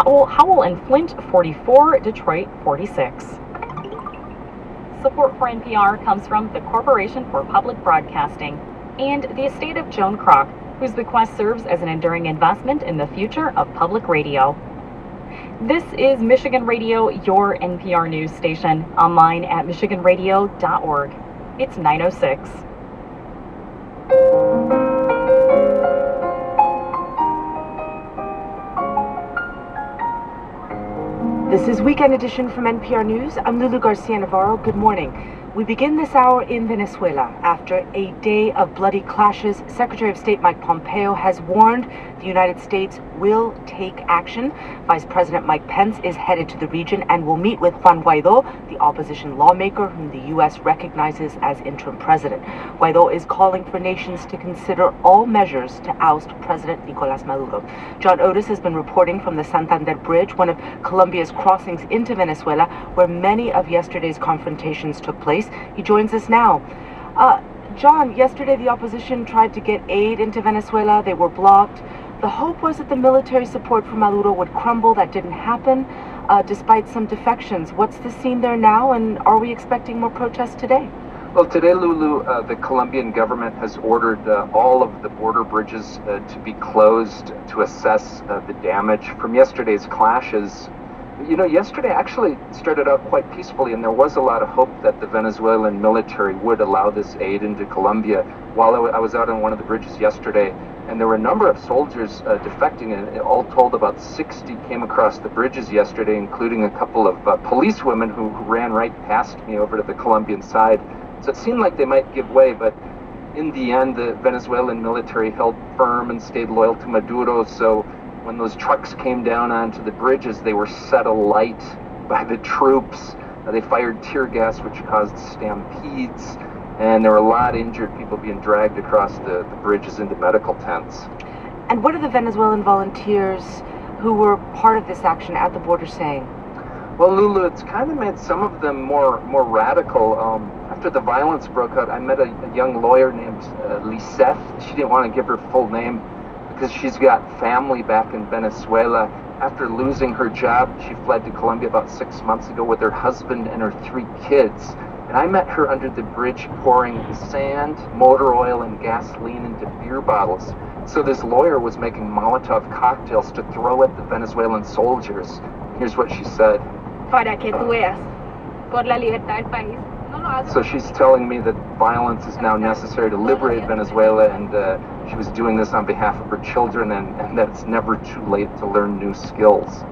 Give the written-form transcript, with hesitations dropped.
Howell and Flint 44, Detroit 46. Support for NPR comes from the Corporation for Public Broadcasting and the estate of Joan Kroc, whose bequest serves as an enduring investment in the future of public radio. This is Michigan Radio, your NPR news station, online at michiganradio.org. It's 9:06. This is Weekend Edition from NPR News. I'm Lulu Garcia-Navarro. Good morning. We begin this hour in Venezuela. After a day of bloody clashes, Secretary of State Mike Pompeo has warned the United States will take action. Vice President Mike Pence is headed to the region and will meet with Juan Guaido, the opposition lawmaker whom the U.S. recognizes as interim president. Guaido is calling for nations to consider all measures to oust President Nicolas Maduro. John Otis has been reporting from the Santander Bridge, one of Colombia's crossings into Venezuela, where many of yesterday's confrontations took place. He joins us now. John, yesterday the opposition tried to get aid into Venezuela. They were blocked. The hope was that the military support for Maduro would crumble. That didn't happen, despite some defections. What's the scene there now, and are we expecting more protests today? Well, today, Lulu, the Colombian government has ordered all of the border bridges to be closed to assess the damage from yesterday's clashes. You know, yesterday actually started out quite peacefully, and there was a lot of hope that the Venezuelan military would allow this aid into Colombia. While I was out on one of the bridges yesterday, and there were a number of soldiers defecting, and all told about 60 came across the bridges yesterday, including a couple of policewomen who ran right past me over to the Colombian side. So it seemed like they might give way, but in the end, the Venezuelan military held firm and stayed loyal to Maduro. So when those trucks came down onto the bridges, they were set alight by the troops. They fired tear gas, which caused stampedes, and there were a lot of injured people being dragged across the bridges into medical tents. And what are the Venezuelan volunteers who were part of this action at the border saying? Well, Lulu, it's kind of made some of them more radical. After the violence broke out, I met a young lawyer named Lisette. She didn't want to give her full name because she's got family back in Venezuela. After losing her job, she fled to Colombia about 6 months ago with her husband and her 3 kids. And I met her under the bridge pouring sand, motor oil, and gasoline into beer bottles. So this lawyer was making Molotov cocktails to throw at the Venezuelan soldiers. Here's what she said. Para que tú veas, por la libertad del país. So she's telling me that violence is now necessary to liberate Venezuela, and she was doing this on behalf of her children, and that it's never too late to learn new skills.